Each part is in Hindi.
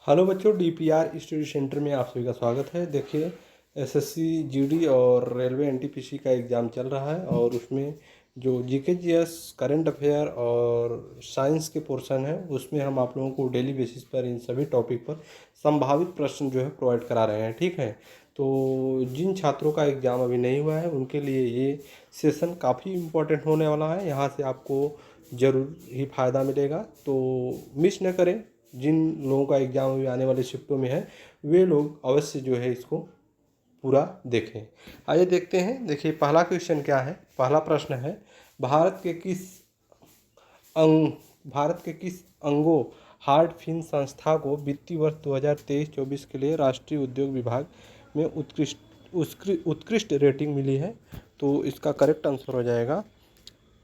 हेलो बच्चों, डीपीआर स्टडी सेंटर में आप सभी का स्वागत है। देखिए, एसएससी जीडी और रेलवे एनटीपीसी का एग्ज़ाम चल रहा है और उसमें जो जीके जीएस करंट अफेयर और साइंस के पोर्शन है उसमें हम आप लोगों को डेली बेसिस पर इन सभी टॉपिक पर संभावित प्रश्न जो है प्रोवाइड करा रहे हैं। ठीक है, तो जिन छात्रों का एग्ज़ाम अभी नहीं हुआ है उनके लिए ये सेशन काफ़ी इम्पोर्टेंट होने वाला है। यहाँ से आपको ज़रूर ही फ़ायदा मिलेगा, तो मिस न करें। जिन लोगों का एग्ज़ाम अभी आने वाले शिफ्टों में है वे लोग अवश्य जो है इसको पूरा देखें। आइए देखते हैं। देखिए, पहला क्वेश्चन क्या है। पहला प्रश्न है, भारत के किस अंग भारत के किस अंगों हार्ट फिन संस्था को वित्तीय वर्ष 2023-24 के लिए राष्ट्रीय उद्योग विभाग में उत्कृष्ट रेटिंग मिली है? तो इसका करेक्ट आंसर हो जाएगा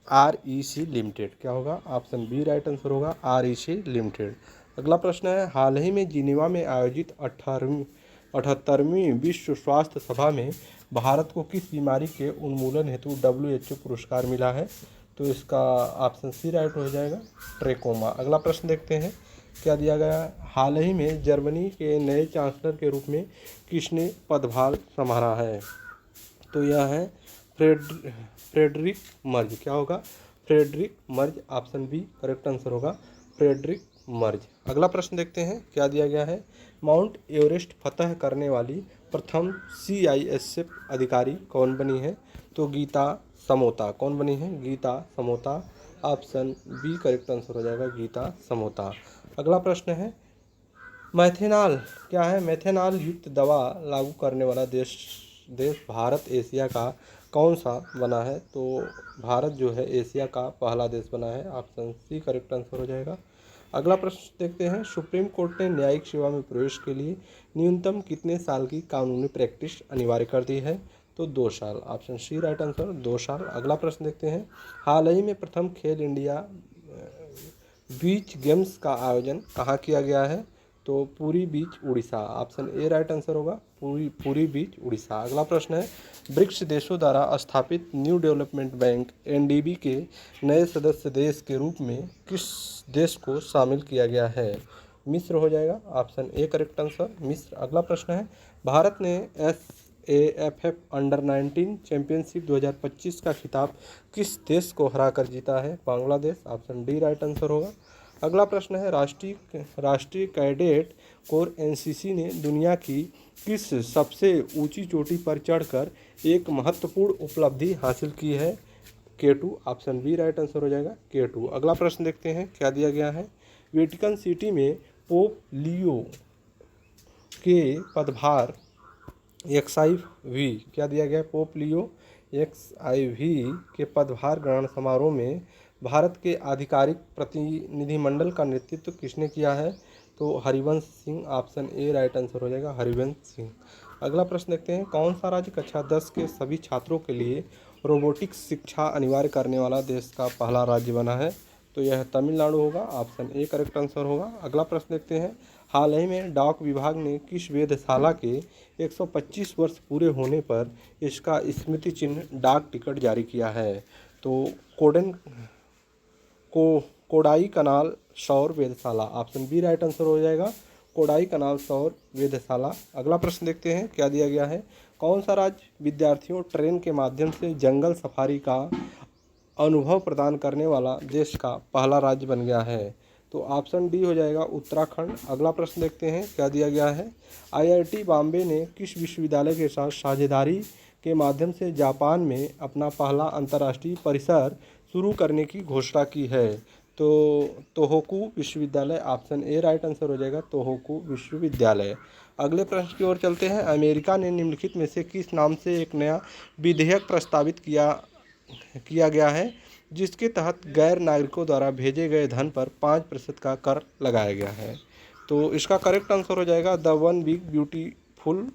REC लिमिटेड। क्या होगा? ऑप्शन बी राइट आंसर होगा, REC लिमिटेड। अगला प्रश्न है, हाल ही में जिनेवा में आयोजित 78वीं विश्व स्वास्थ्य सभा में भारत को किस बीमारी के उन्मूलन हेतु WHO पुरस्कार मिला है? तो इसका ऑप्शन सी राइट हो जाएगा, ट्रेकोमा। अगला प्रश्न देखते हैं, क्या दिया गया। हाल ही में जर्मनी के नए चांसलर के रूप में किसने पदभार संभाला है? तो यह है फ्रेडरिक मर्ज। क्या होगा? Friedrich Merz. Option B correct answer होगा, फ्रेडरिक मर्ज। अगला प्रश्न देखते हैं, क्या दिया गया है। माउंट एवरेस्ट फतह करने वाली प्रथम CISF अधिकारी कौन बनी है? तो गीता समोता। कौन बनी है? Geeta Samota. Option B correct answer हो जाएगा, गीता समोता। अगला प्रश्न है, मैथेनॉल क्या है? मैथेनॉल युक्त दवा लागू करने वाला देश भारत एशिया का कौन सा बना है? तो भारत जो है एशिया का पहला देश बना है। ऑप्शन सी करेक्ट आंसर हो जाएगा। अगला प्रश्न देखते हैं, सुप्रीम कोर्ट ने न्यायिक सेवा में प्रवेश के लिए न्यूनतम कितने साल की कानूनी प्रैक्टिस अनिवार्य कर दी है? तो 2 साल। ऑप्शन सी राइट आंसर, 2 साल। अगला प्रश्न देखते हैं, हाल ही में प्रथम खेल इंडिया बीच गेम्स का आयोजन कहाँ किया गया है? तो Puri beach Orissa. Option A right answer होगा, पुरी बीच उड़ीसा। अगला प्रश्न है, ब्रिक्स देशों द्वारा स्थापित न्यू डेवलपमेंट बैंक NDB के नए सदस्य देश के रूप में किस देश को शामिल किया गया है? मिस्र हो जाएगा। ऑप्शन ए करेक्ट आंसर, मिस्र। अगला प्रश्न है, भारत ने SAFF अंडर-19 चैंपियनशिप 2025 का खिताब किस देश को हराकर जीता है? Bangladesh. Option D right answer होगा। अगला प्रश्न है, राष्ट्रीय कैडेट कोर NCC ने दुनिया की किस सबसे ऊंची चोटी पर चढ़कर एक महत्वपूर्ण उपलब्धि हासिल की है? K2। Option B right answer हो जाएगा, K2। अगला प्रश्न देखते हैं, क्या दिया गया है। वेटिकन सिटी में पोप लियो के पदभार XIV क्या दिया गया? पोप लियो XIV के पदभार ग्रहण समारोह में भारत के आधिकारिक प्रतिनिधिमंडल का नेतृत्व किसने किया है? तो Harivansh Singh. Option A right answer हो जाएगा, हरिवंश सिंह। अगला प्रश्न देखते हैं, कौन सा राज्य कक्षा 10 के सभी छात्रों के लिए रोबोटिक्स शिक्षा अनिवार्य करने वाला देश का पहला राज्य बना है? तो यह तमिलनाडु होगा। ऑप्शन ए करेक्ट आंसर होगा। अगला प्रश्न देखते हैं, हाल ही में डाक विभाग ने किस वेधशाला के 125 वर्ष पूरे होने पर इसका स्मृति चिन्ह डाक टिकट जारी किया है? तो कोडाई कनाल सौर वेधशाला। ऑप्शन बी राइट आंसर हो जाएगा, कोडाई कनाल सौर वेधशाला। अगला प्रश्न देखते हैं, क्या दिया गया है। कौन सा राज्य विद्यार्थियों ट्रेन के माध्यम से जंगल सफारी का अनुभव प्रदान करने वाला देश का पहला राज्य बन गया है? तो ऑप्शन डी हो जाएगा, उत्तराखंड। अगला प्रश्न देखते हैं, क्या दिया गया है। IIT बॉम्बे ने किस विश्वविद्यालय के साथ साझेदारी के माध्यम से जापान में अपना पहला अंतर्राष्ट्रीय परिसर शुरू करने की घोषणा की है? तो तोहोकू विश्वविद्यालय। ऑप्शन ए राइट आंसर हो जाएगा, तोहोकू विश्वविद्यालय। अगले प्रश्न की ओर चलते हैं, अमेरिका ने निम्नलिखित में से किस नाम से एक नया विधेयक प्रस्तावित किया गया है जिसके तहत गैर नागरिकों द्वारा भेजे गए धन पर 5% का कर लगाया गया है? तो इसका करेक्ट आंसर हो जाएगा, the one big beautiful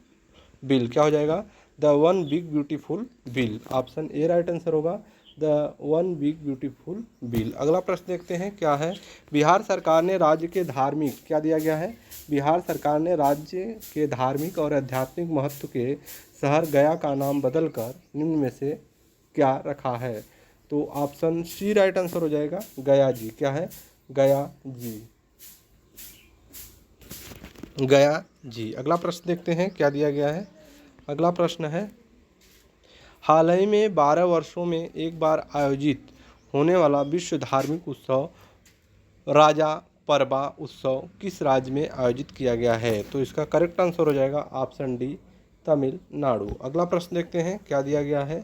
bill. क्या हो जाएगा? The one big beautiful bill. Option A right answer होगा, the one big beautiful bill. अगला प्रश्न देखते हैं, क्या है। बिहार सरकार ने राज्य के धार्मिक, क्या दिया गया है। बिहार सरकार ने राज्य के धार्मिक और आध्यात्मिक महत्व के शहर गया का नाम बदलकर निम्न में से क्या रखा है? तो ऑप्शन सी राइट आंसर हो जाएगा, गया जी। क्या है? गया जी। गया जी। अगला प्रश्न देखते हैं क्या दिया गया है। अगला प्रश्न है, हाल ही में 12 वर्षों में एक बार आयोजित होने वाला विश्व धार्मिक उत्सव राजा परबा उत्सव किस राज्य में आयोजित किया गया है। तो इसका करेक्ट आंसर हो जाएगा ऑप्शन डी, तमिलनाडु। अगला प्रश्न देखते हैं क्या दिया गया है।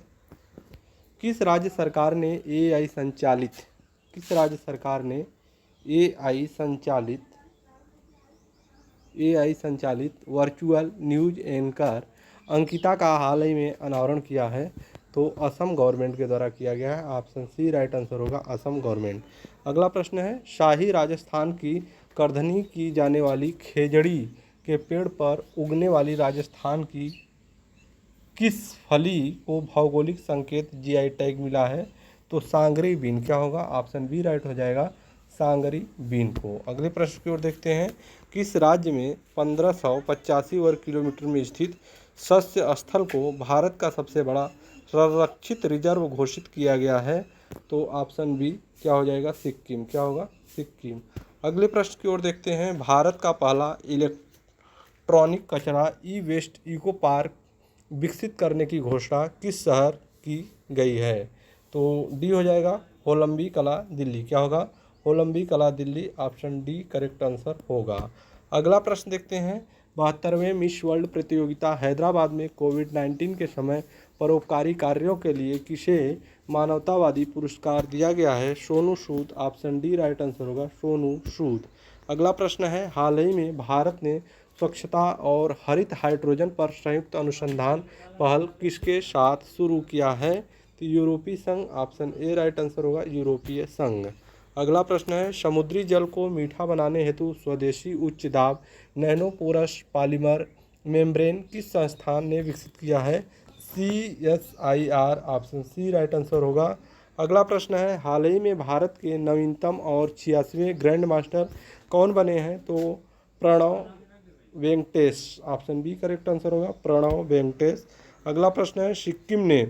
किस राज्य सरकार ने एआई संचालित किस राज्य सरकार ने एआई संचालित वर्चुअल न्यूज एंकर अंकिता का हाल ही में अनावरण किया है। तो असम गवर्नमेंट के द्वारा किया गया है। ऑप्शन सी राइट आंसर होगा, असम गवर्नमेंट। अगला प्रश्न है, शाही राजस्थान की करधनी की जाने वाली खेजड़ी के पेड़ पर उगने वाली राजस्थान की किस फली को भौगोलिक संकेत जीआई टैग मिला है। तो सांगरी बीन क्या होगा, ऑप्शन बी राइट हो जाएगा, सांगरी बीन को। अगले प्रश्न की ओर देखते हैं, किस राज्य में 1585 वर्ग किलोमीटर में स्थित शस्य स्थल को भारत का सबसे बड़ा संरक्षित रिजर्व घोषित किया गया है। तो ऑप्शन बी क्या हो जाएगा, सिक्किम। क्या होगा, सिक्किम। अगले प्रश्न की ओर देखते हैं, भारत का पहला इलेक्ट्रॉनिक कचरा ई वेस्ट इको पार्क विकसित करने की घोषणा किस शहर की गई है। तो डी हो जाएगा, होलंबी कला दिल्ली। क्या होगा, होलंबी कला Delhi. Option D correct answer होगा। अगला प्रश्न देखते हैं, 72वें मिस वर्ल्ड प्रतियोगिता हैदराबाद में कोविड-19 के समय परोपकारी कार्यों के लिए किसे मानवतावादी पुरस्कार दिया गया है। Sonu Sood. Option D right answer होगा, सोनू सूद। अगला प्रश्न है, हाल ही में भारत ने स्वच्छता और हरित हाइड्रोजन पर संयुक्त अनुसंधान पहल किसके साथ शुरू किया है। तो यूरोपीय संघ। ऑप्शन ए राइट आंसर होगा, यूरोपीय संघ। अगला प्रश्न है, समुद्री जल को मीठा बनाने हेतु स्वदेशी उच्च दाब नैनो पोरस पॉलीमर मेम्ब्रेन किस संस्थान ने विकसित किया है। CSIR। Option C right answer होगा। अगला प्रश्न है, हाल ही में भारत के नवीनतम और 86वें ग्रैंड मास्टर कौन बने हैं। तो Pranav Venkatesh. Option B correct answer होगा, प्रणव वेंकटेश। अगला प्रश्न है, सिक्किम ने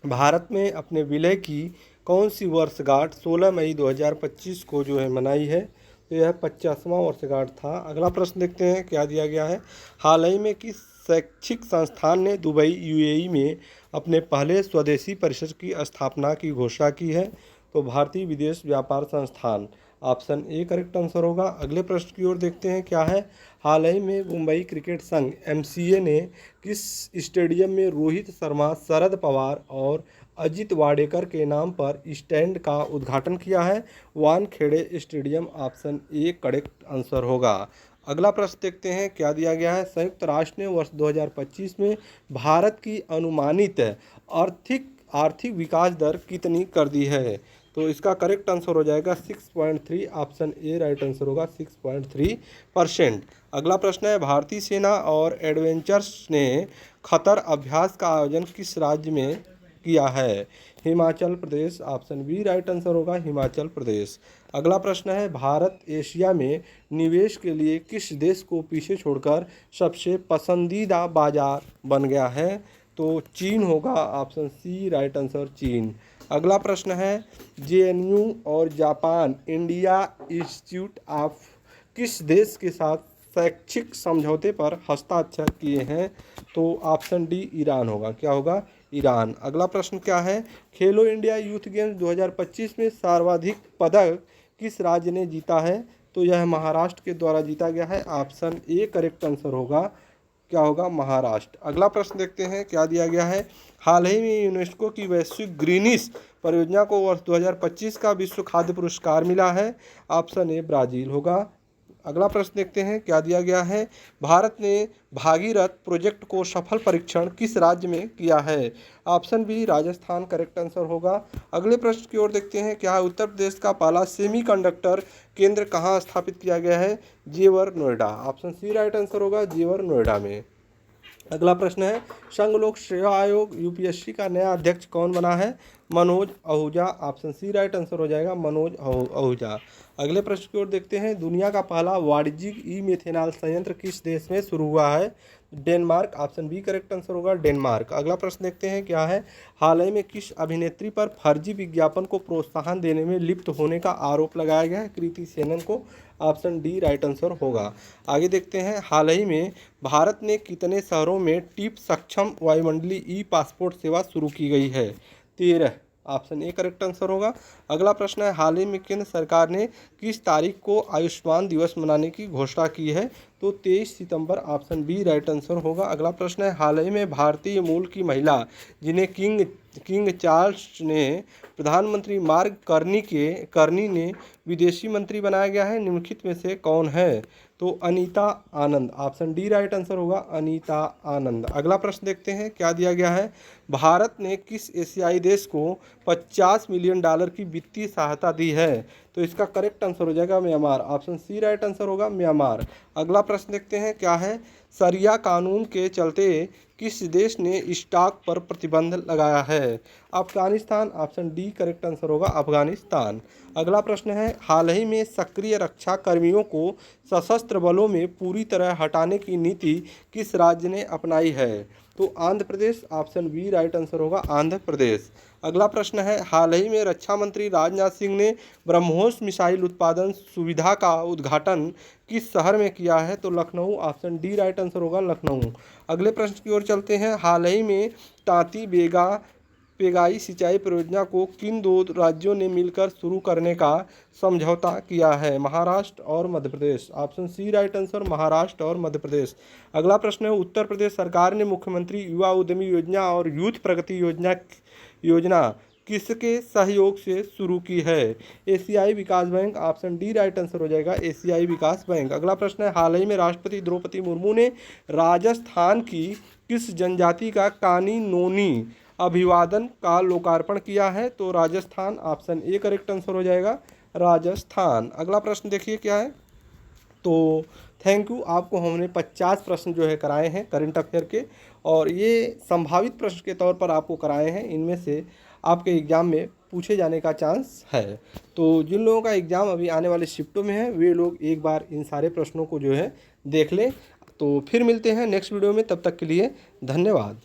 भारत में अपने विलय की कौन सी वर्षगांठ 16 मई 2025 को जो है मनाई है। तो यह 50वां वर्षगांठ था। अगला प्रश्न देखते हैं क्या दिया गया है, हाल ही में किस शैक्षिक संस्थान ने दुबई यूएई में अपने पहले स्वदेशी परिसर की स्थापना की घोषणा की है। तो भारतीय विदेश व्यापार संस्थान। ऑप्शन ए करेक्ट आंसर होगा। अगले प्रश्न की ओर देखते हैं क्या है, हाल ही में मुंबई क्रिकेट संघ MCA ने किस स्टेडियम में रोहित शर्मा, शरद पवार और अजित वाडेकर के नाम पर स्टैंड का उद्घाटन किया है। Wankhede stadium. Option A correct answer होगा। अगला प्रश्न देखते हैं क्या दिया गया है, संयुक्त राष्ट्र ने वर्ष 2025 में भारत की अनुमानित आर्थिक विकास दर कितनी कर दी है। तो इसका करेक्ट आंसर हो जाएगा 6.3। ऑप्शन ए राइट आंसर होगा, 6.3%। अगला प्रश्न है, भारतीय सेना और एडवेंचर्स ने खतर अभ्यास का आयोजन किस राज्य में किया है। Himachal Pradesh. Option B right answer होगा, हिमाचल प्रदेश। अगला प्रश्न है, भारत एशिया में निवेश के लिए किस देश को पीछे छोड़कर सबसे पसंदीदा बाजार बन गया है। तो चीन होगा। ऑप्शन सी राइट आंसर, चीन। अगला प्रश्न है, JNU और जापान इंडिया इंस्टीट्यूट ऑफ किस देश के साथ शैक्षिक समझौते पर हस्ताक्षर किए हैं। तो ऑप्शन डी ईरान होगा। क्या होगा, ईरान। अगला प्रश्न क्या है, खेलो इंडिया यूथ गेम्स 2025 में सर्वाधिक पदक किस राज्य ने जीता है। तो यह महाराष्ट्र के द्वारा जीता गया है। ऑप्शन ए करेक्ट आंसर होगा, क्या होगा, महाराष्ट्र। अगला प्रश्न देखते हैं क्या दिया गया है, हाल ही में यूनेस्को की वैश्विक ग्रीनिश परियोजना को वर्ष 2025 का विश्व खाद्य पुरस्कार मिला है। ऑप्शन ए ब्राजील होगा। अगला प्रश्न देखते हैं क्या दिया गया है, भारत ने भागीरथ प्रोजेक्ट को सफल परीक्षण किस राज्य में किया है। Option B Rajasthan correct answer होगा। अगले प्रश्न की ओर देखते हैं, क्या उत्तर प्रदेश का पहला सेमीकंडक्टर केंद्र कहाँ स्थापित किया गया है। Jewar, Noida. Option C right answer होगा, जेवर, नोएडा में। अगला प्रश्न है, संघ लोक सेवा आयोग UPSC का नया अध्यक्ष कौन बना है। Manoj Ahuja. Option C right answer हो जाएगा, मनोज आहूजा। अगले प्रश्न की ओर देखते हैं। दुनिया का पहला वाणिज्यिक ई मेथेनॉल संयंत्र किस देश में शुरू हुआ है? Denmark. Option B correct answer होगा, डेनमार्क। अगला प्रश्न देखते हैं क्या है। हाल ही में किस अभिनेत्री पर फर्जी विज्ञापन को प्रोत्साहन देने में लिप्त होने का आरोप लगाया गया है? कृति सेनन को। ऑप्शन डी राइट आंसर होगा। आगे देखते हैं। हाल ही में भारत ने कितने शहरों में टिप सक्षम वायुमंडलीय ई पासपोर्ट सेवा शुरू की गई है? 13। ऑप्शन ए करेक्ट आंसर होगा। अगला प्रश्न है। हाल ही में केंद्र सरकार ने किस तारीख को आयुष्मान दिवस मनाने की घोषणा की है? तो 23 सितंबर। ऑप्शन बी राइट आंसर होगा। अगला प्रश्न है। हाल ही में भारतीय मूल की महिला जिन्हें किंग चार्ल्स ने प्रधानमंत्री मार्क कर्नी ने विदेशी मंत्री बनाया गया है, निम्नलिखित में से कौन है? तो अनीता आनंद। ऑप्शन डी राइट आंसर होगा, अनीता आनंद। अगला प्रश्न देखते हैं क्या दिया गया है। भारत ने किस एशियाई देश को $50 मिलियन की वित्तीय सहायता दी है? तो इसका करेक्ट आंसर हो जाएगा Myanmar. Option C right answer होगा, म्यांमार। अगला प्रश्न देखते हैं क्या है। शरिया कानून के चलते किस देश ने स्टॉक पर प्रतिबंध लगाया है? Afghanistan. Option D correct answer होगा, अफगानिस्तान। अगला प्रश्न है। हाल ही में सक्रिय रक्षा कर्मियों को सशस्त्र बलों में पूरी तरह हटाने की नीति किस राज्य ने अपनाई है? तो Andhra Pradesh. Option B right answer होगा, आंध्र प्रदेश। अगला प्रश्न है। हाल ही में रक्षा मंत्री राजनाथ सिंह ने ब्रह्मोस मिसाइल उत्पादन सुविधा का उद्घाटन किस शहर में किया है? तो Lucknow. Option D right answer होगा, लखनऊ। अगले प्रश्न की ओर चलते हैं। हाल ही में तांती पेगाई सिंचाई परियोजना को किन दो राज्यों ने मिलकर शुरू करने का समझौता किया है? महाराष्ट्र और Madhya Pradesh. Option C right answer, Maharashtra और मध्य प्रदेश। अगला प्रश्न है। उत्तर प्रदेश सरकार ने मुख्यमंत्री युवा उद्यमी योजना और यूथ प्रगति योजना किसके सहयोग से शुरू की है? एशियाई विकास bank. Option D right answer हो जाएगा, एशियाई विकास बैंक। अगला प्रश्न है। हाल ही में राष्ट्रपति द्रौपदी मुर्मू ने राजस्थान की किस जनजाति का कानी नोनी अभिवादन का लोकार्पण किया है? तो Rajasthan. Option A correct answer हो जाएगा, राजस्थान। अगला प्रश्न देखिए क्या है। तो थैंक यू, आपको हमने 50 प्रश्न जो है कराए हैं करंट अफेयर के, और ये संभावित प्रश्न के तौर पर आपको कराए हैं। इनमें से आपके एग्ज़ाम में पूछे जाने का चांस है। तो जिन लोगों का एग्ज़ाम अभी आने वाले शिफ्टों में है वे लोग एक बार इन सारे प्रश्नों को जो है देख लें। तो फिर मिलते हैं नेक्स्ट वीडियो में, तब तक के लिए धन्यवाद।